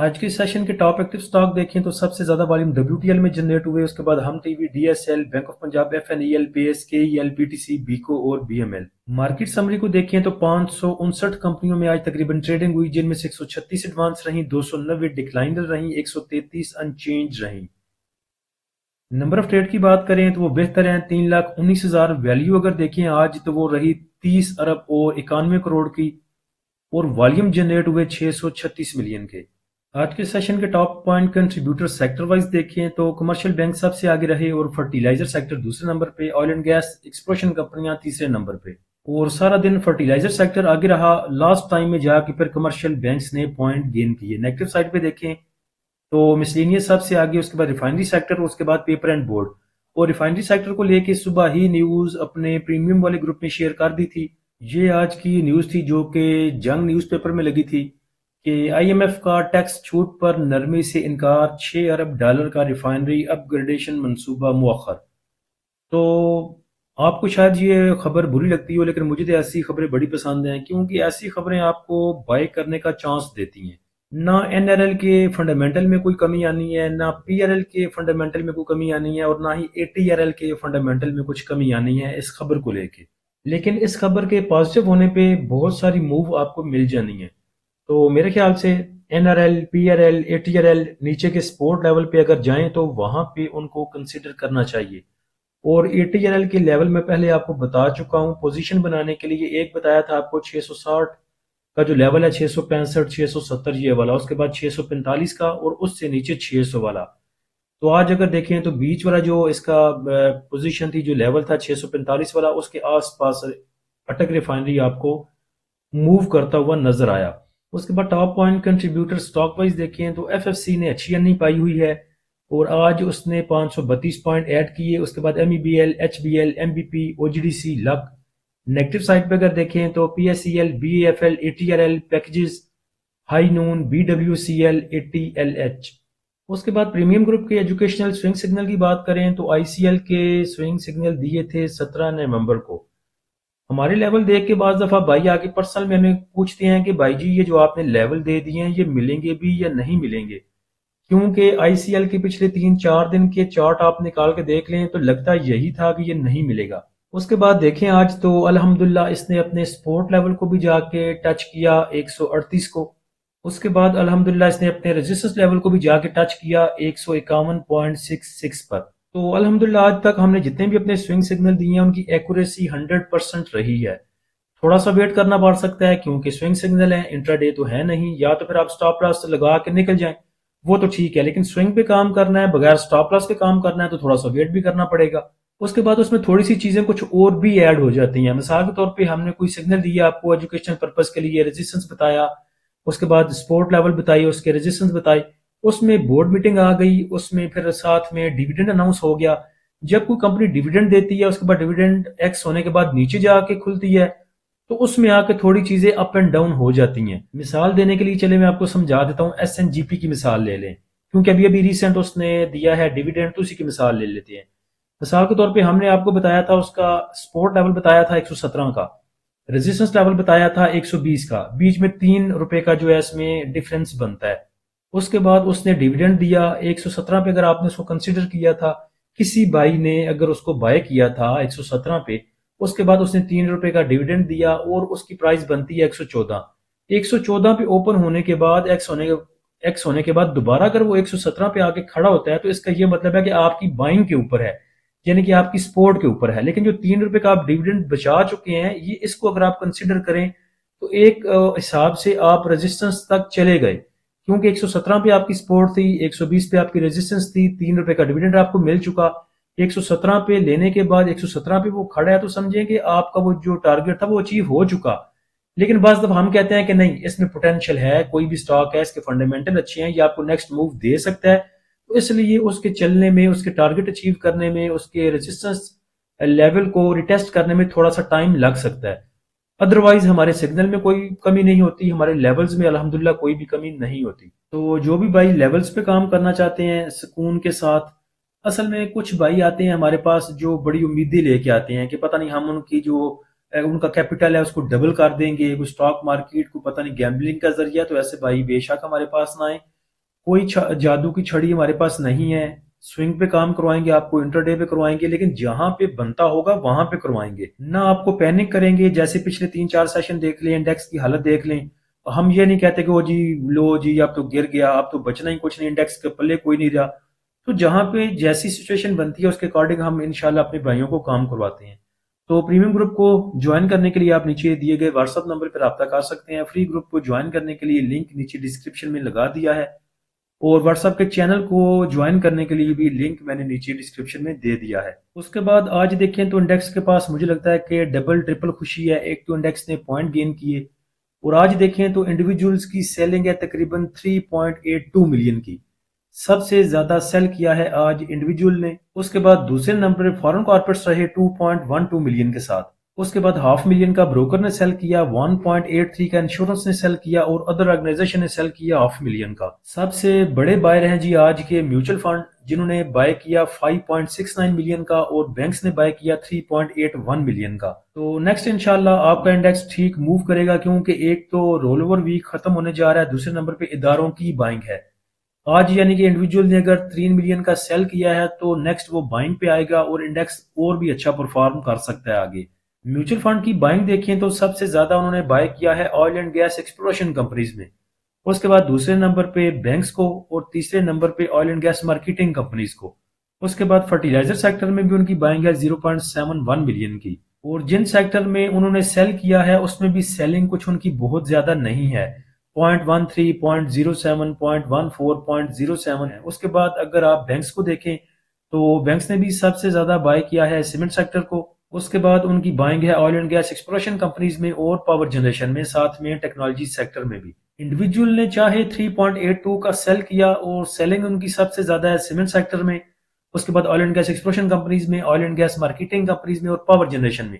آج کے سیشن کے ٹاپ ایکٹیو سٹاک دیکھیں تو سب سے زیادہ والیوم WTL میں جنریٹ ہوئے، اس کے بعد ہم T V, DSL، bank of Punjab, FNEL، BS، KEL، PTC، بیکو اور BML۔ مارکیٹ سمری کو دیکھیں تو 559 کمپنیوں میں آج تقریباً ٹریڈنگ ہوئی، جن میں سے 136 ایڈوانس رہیں، 290 ڈکلائنر رہیں، 133 انچینج رہیں۔ نمبر آف ٹریڈ کی بات کریں تو وہ بہتر ہیں، 3,19,000۔ ویلیو اگر دیکھیں آج تو وہ رہی 30 ارب اور 91 کروڑ کی، اور والیوم جنریٹ ہوئے 636 ملین کے۔ آج کے سیشن کے top point contributor sector wise دیکھیں تو کمرشل بینک سب سے آگے رہے اور فرٹیلائزر سیکٹر دوسرے نمبر پہ، آئل اینڈ گیس ایکسپلوشن کمپنیاں تیسرے نمبر پہ، اور سارا دن فرٹیلائزر سیکٹر آگے رہا۔ لاسٹ ٹائم میں جا کے پھر کمرشل بینکس نے پوائنٹ گین کیے۔ نیگیٹو سائڈ پہ دیکھیں تو مسلینیس سب سے آگے، اس کے بعد ریفائنری سیکٹر، اس کے بعد پیپر اینڈ بورڈ۔ اور ریفائنری سیکٹر کو لے کے صبح ہی نیوز اپنے پریمیم والے گروپ میں شیئر کر دی تھی۔ یہ آج کی نیوز تھی جو کہ جنگ نیوز پیپر میں لگی تھی کہ IMF کا ٹیکس چھوٹ پر نرمی سے انکار، $6 ارب کا ریفائنری اپ گریڈیشن منصوبہ مؤخر۔ تو آپ کو شاید یہ خبر بری لگتی ہو، لیکن مجھے تو ایسی خبریں بڑی پسند ہیں، کیونکہ ایسی خبریں آپ کو بائی کرنے کا چانس دیتی ہیں۔ نہ NRL کے فنڈامنٹل میں کوئی کمی آنی ہے، نہ PRL کے فنڈامنٹل میں کوئی کمی آنی ہے، اور نہ ہی ATRL کے فنڈامنٹل میں کچھ کمی آنی ہے اس خبر کو لے کے۔ لیکن اس خبر کے پازیٹیو ہونے پہ بہت ساری موو آپ کو مل جانی ہے۔ تو میرے خیال سے NRL، PRL، ATRL نیچے کے سپورٹ لیول پہ اگر جائیں تو وہاں پہ ان کو کنسیڈر کرنا چاہیے۔ اور ATRL کے لیول میں پہلے آپ کو بتا چکا ہوں، پوزیشن بنانے کے لیے ایک بتایا تھا آپ کو 660 کا جو لیول ہے، 665 670 یہ والا، اس کے بعد 645 کا، اور اس سے نیچے 600 والا۔ تو آج اگر دیکھیں تو بیچ والا جو اس کا پوزیشن تھی، جو لیول تھا 645 والا، اس کے آس پاس اٹک ریفائنری آپ کو موو کرتا ہوا نظر آیا۔ اس کے بعد top point contributor stock wise دیکھیں تو FFC نے اچھی ارننگ پائی ہوئی ہے، اور آج اس نے 532 پوائنٹ ایڈ کیے۔ اس کے بعد MEBL، HBL، MBP، OGDC، لک۔ نیگیٹو سائڈ پہ اگر دیکھیں تو PSEL، BAFL، ATRL، packages, high noon, BWCL، ATLH۔ اس کے بعد پریمیم گروپ کے ایجوکیشنل سوئنگ سگنل کی بات کریں تو ICL کے سوئنگ سگنل دیے تھے 17 نومبر کو۔ ہمارے لیول دیکھ کے بعض دفعہ بھائی آگے پرسنل میں ہمیں پوچھتے ہیں کہ بھائی جی یہ جو آپ نے لیول دے دیے ہیں یہ ملیں گے بھی یا نہیں ملیں گے، کیونکہ ICL کے پچھلے 3-4 دن کے چارٹ آپ نکال کے دیکھ لیں تو لگتا یہی تھا کہ یہ نہیں ملے گا۔ اس کے بعد دیکھیں آج تو الحمدللہ اس نے اپنے سپورٹ لیول کو بھی جا کے ٹچ کیا 138 کو۔ اس کے بعد الحمدللہ اس نے اپنے ریزسٹنس لیول کو بھی جا کے ٹچ کیا 151.66 پر۔ تو الحمدللہ آج تک ہم نے جتنے بھی اپنے سوئنگ سگنل دیے ہیں ان کی ایکوریسی 100% رہی ہے۔ تھوڑا سا ویٹ کرنا پڑ سکتا ہے کیونکہ سوئنگ سگنل ہیں، انٹرا ڈے تو ہے نہیں، یا تو پھر آپ سٹاپ لاس لگا کے نکل جائیں، وہ تو ٹھیک ہے، لیکن سوئنگ پہ کام کرنا ہے، بغیر سٹاپ لاس کے کام کرنا ہے تو تھوڑا سا ویٹ بھی کرنا پڑے گا۔ اس کے بعد اس میں تھوڑی سی چیزیں کچھ اور بھی ایڈ ہو جاتی ہیں۔ مثال کے طور پہ ہم نے کوئی سگنل دیا آپ کو ایجوکیشن پرپس کے لیے، ریزسٹنس بتایا، اس کے بعد سپورٹ لیول بتائی، اس کے ریزسٹنس بتائی، اس میں بورڈ میٹنگ آ گئی، اس میں پھر ساتھ میں ڈیویڈنڈ اناؤنس ہو گیا۔ جب کوئی کمپنی ڈیویڈنڈ دیتی ہے، اس کے بعد ڈیویڈنڈ ایکس ہونے کے بعد نیچے جا کے کھلتی ہے، تو اس میں آ کے تھوڑی چیزیں اپ اینڈ ڈاؤن ہو جاتی ہیں۔ مثال دینے کے لیے چلے میں آپ کو سمجھا دیتا ہوں، SNGP کی مثال لے لیں، کیونکہ ابھی ریسنٹ اس نے دیا ہے ڈیویڈنڈ، تو اسی کی مثال لے لیتے ہیں۔ مثال کے طور پہ ہم نے آپ کو بتایا تھا، اس کا سپورٹ لیول بتایا تھا 117 کا، ریزسٹنس لیول بتایا تھا 120 کا، بیچ میں 3 روپے کا جو ہے اس میں ڈیفرنس بنتا ہے۔ اس کے بعد اس نے ڈیویڈنڈ دیا 117 پہ، اگر آپ نے اس کو کنسیڈر کیا تھا، کسی بائی نے اگر اس کو بائی کیا تھا 117 پہ، اس کے بعد اس نے 3 روپے کا ڈیویڈنڈ دیا اور اس کی پرائس بنتی ہے 114۔ 114 پہ اوپن ہونے کے بعد ایکس ہونے کے بعد دوبارہ اگر وہ 117 پہ آ کے کھڑا ہوتا ہے تو اس کا یہ مطلب ہے کہ آپ کی بائنگ کے اوپر ہے، یعنی کہ آپ کی سپورٹ کے اوپر ہے۔ لیکن جو 3 روپے کا آپ ڈیویڈنڈ بچا چکے ہیں، یہ اس کو اگر آپ کنسیڈر کریں تو ایک حساب سے آپ ریزسٹنس تک چلے گئے، کیونکہ 117 پہ آپ کی سپورٹ تھی، 120 پہ آپ کی ریزسٹنس تھی، 3 روپے کا ڈیویڈنڈ آپ کو مل چکا۔ 117 پہ لینے کے بعد 117 پہ وہ کھڑا ہے تو سمجھیں کہ آپ کا وہ جو ٹارگٹ تھا وہ اچیو ہو چکا۔ لیکن بعض دفعہ ہم کہتے ہیں کہ نہیں، اس میں پوٹینشیل ہے، کوئی بھی سٹاک ہے، اس کے فنڈامنٹل اچھے ہیں، یہ آپ کو نیکسٹ موو دے سکتا ہے، تو اس لیے اس کے چلنے میں، اس کے ٹارگٹ اچیو کرنے میں، اس کے ریزسٹنس لیول کو ریٹیسٹ کرنے میں تھوڑا سا ٹائم لگ سکتا ہے۔ ادروائز ہمارے سگنل میں کوئی کمی نہیں ہوتی، ہمارے لیولز میں الحمدللہ کوئی بھی کمی نہیں ہوتی۔ تو جو بھی بھائی لیولز پہ کام کرنا چاہتے ہیں سکون کے ساتھ، اصل میں کچھ بھائی آتے ہیں ہمارے پاس جو بڑی امیدیں لے کے آتے ہیں کہ پتہ نہیں ہم ان کی جو ان کا کیپٹل ہے اس کو ڈبل کر دیں گے، کوئی سٹاک مارکیٹ کو پتہ نہیں گیمبلنگ کا ذریعہ، تو ایسے بھائی بے شک ہمارے پاس نہ آئیں۔ کوئی جادو کی چھڑی ہمارے پاس نہیں ہے، سوئنگ پہ کام کروائیں گے آپ کو، انٹر ڈے پہ کروائیں گے، لیکن جہاں پہ بنتا ہوگا وہاں پہ کروائیں گے، نہ آپ کو پینک کریں گے جیسے پچھلے 3-4 سیشن دیکھ لیں، انڈیکس کی حالت دیکھ لیں۔ ہم یہ نہیں کہتے کہ وہ جی لو جی اب تو گر گیا، اب تو بچنا ہی کچھ نہیں، انڈیکس کے پلے کوئی نہیں رہا۔ تو جہاں پہ جیسی سچویشن بنتی ہے اس کے اکارڈنگ ہم انشاءاللہ اپنے بھائیوں کو کام کرواتے ہیں۔ تو پریمیم گروپ کو جوائن کرنے کے لیے آپ نیچے دیے گئے واٹس ایپ نمبر پر رابطہ کر سکتے ہیں۔ فری گروپ کو جوائن کرنے کے لیے لنک نیچے ڈسکرپشن میں لگا دیا ہے، اور واٹس ایپ کے چینل کو جوائن کرنے کے لیے بھی لنک میں نے نیچے ڈسکرپشن میں دے دیا ہے۔ اس کے بعد آج دیکھیں تو انڈیکس کے پاس مجھے لگتا ہے کہ ڈبل ٹرپل خوشی ہے، ایک تو انڈیکس نے پوائنٹ گین کیے، اور آج دیکھیں تو انڈیویجولز کی سیلنگ ہے تقریباً 3.82 ملین کی، سب سے زیادہ سیل کیا ہے آج انڈیویجول نے۔ اس کے بعد دوسرے نمبر پہ فارن کارپوریٹس رہے 2.12 ملین کے ساتھ۔ اس کے بعد 500,000 کا بروکر نے سیل کیا، 1.83 کا انشورنس نے سیل کیا، اور ادر آرگنائزیشن نے سیل کیا 500,000 کا۔ سب سے بڑے بائر ہیں جی آج کے میوچل فنڈ، جنہوں نے بائی کیا 5.69 ملین کا، اور بینکس نے بائی کیا 3.81 ملین کا۔ تو نیکسٹ انشاءاللہ آپ کا انڈیکس ٹھیک موو کرے گا، کیونکہ ایک تو رول اوور ویک ختم ہونے جا رہا ہے، دوسرے نمبر پہ اداروں کی بائنگ ہے۔ آج یعنی کہ انڈیویجول نے اگر 3 ملین کا سیل کیا ہے تو نیکسٹ وہ بائنگ پہ آئے گا، اور انڈیکس اور بھی اچھا پرفارم کر سکتا ہے آگے۔ میوچل فنڈ کی بائنگ دیکھیں تو سب سے زیادہ انہوں نے بائی کیا ہے oil and gas exploration companies میں، اس کے بعد دوسرے نمبر پہ بینکس کو، اور تیسرے نمبر پہ oil and gas marketing companies کو۔ اس کے بعد فرٹیلائزر سیکٹر میں بھی ان کی بائنگ ہے 0.71 ملین کی، اور جن سیکٹر میں انہوں نے سیل کیا ہے اس میں بھی سیلنگ کچھ ان کی بہت زیادہ نہیں ہے، 0.13 0.07 0.14 0.07 ہے۔ اس کے بعد اگر آپ بینکس کو دیکھیں تو بینکس نے بھی سب سے زیادہ بائی کیا ہے سیمنٹ سیکٹر کو، اس کے بعد ان کی بائنگ ہے oil and gas exploration companies میں اور پاور جنریشن میں، ساتھ میں ٹیکنالوجی سیکٹر میں بھی۔ انڈیویجول نے چاہے 3.82 کا سیل کیا، اور سیلنگ ان کی سب سے زیادہ ہے سیمنٹ سیکٹر میں، اس کے بعد oil and gas exploration companies میں، oil and gas marketing companies میں، اور پاور جنریشن میں،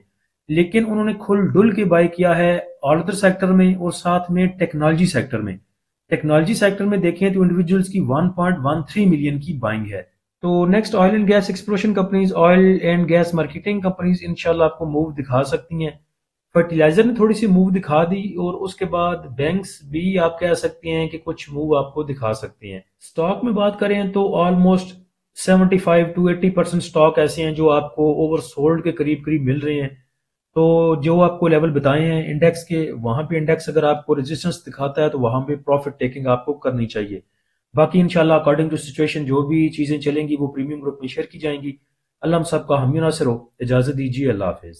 لیکن انہوں نے کھل ڈل کے بائی کیا ہے آل ادر سیکٹر میں، اور ساتھ میں ٹیکنالوجی سیکٹر میں۔ ٹیکنالوجی سیکٹر میں دیکھیں تو انڈیویجولز کی 1.13 ملین کی بائنگ ہے۔ تو next oil and gas exploration companies, oil and gas marketing companies انشاءاللہ آپ کو موو دکھا سکتی ہیں۔ فرٹیلائزر نے تھوڑی سی موو دکھا دی، اور اس کے بعد بینکس بھی آپ کہہ سکتے ہیں کہ کچھ موو آپ کو دکھا سکتے ہیں۔ سٹاک میں بات کریں تو آلموسٹ 75 to 80% سٹاک ایسے ہیں جو آپ کو اوور سولڈ کے قریب قریب مل رہے ہیں۔ تو جو آپ کو لیول بتائے ہیں انڈیکس کے، وہاں پہ انڈیکس اگر آپ کو ریزسٹنس دکھاتا ہے تو وہاں پہ پروفٹ ٹیکنگ آپ کو کرنی چاہیے۔ باقی انشاءاللہ اکارڈنگ ٹو سچویشن جو بھی چیزیں چلیں گی وہ پریمیم گروپ میں شیئر کی جائیں گی۔ اللہ ہم سب کا حامی و ناصر ہو، اجازت دیجیے، اللہ حافظ۔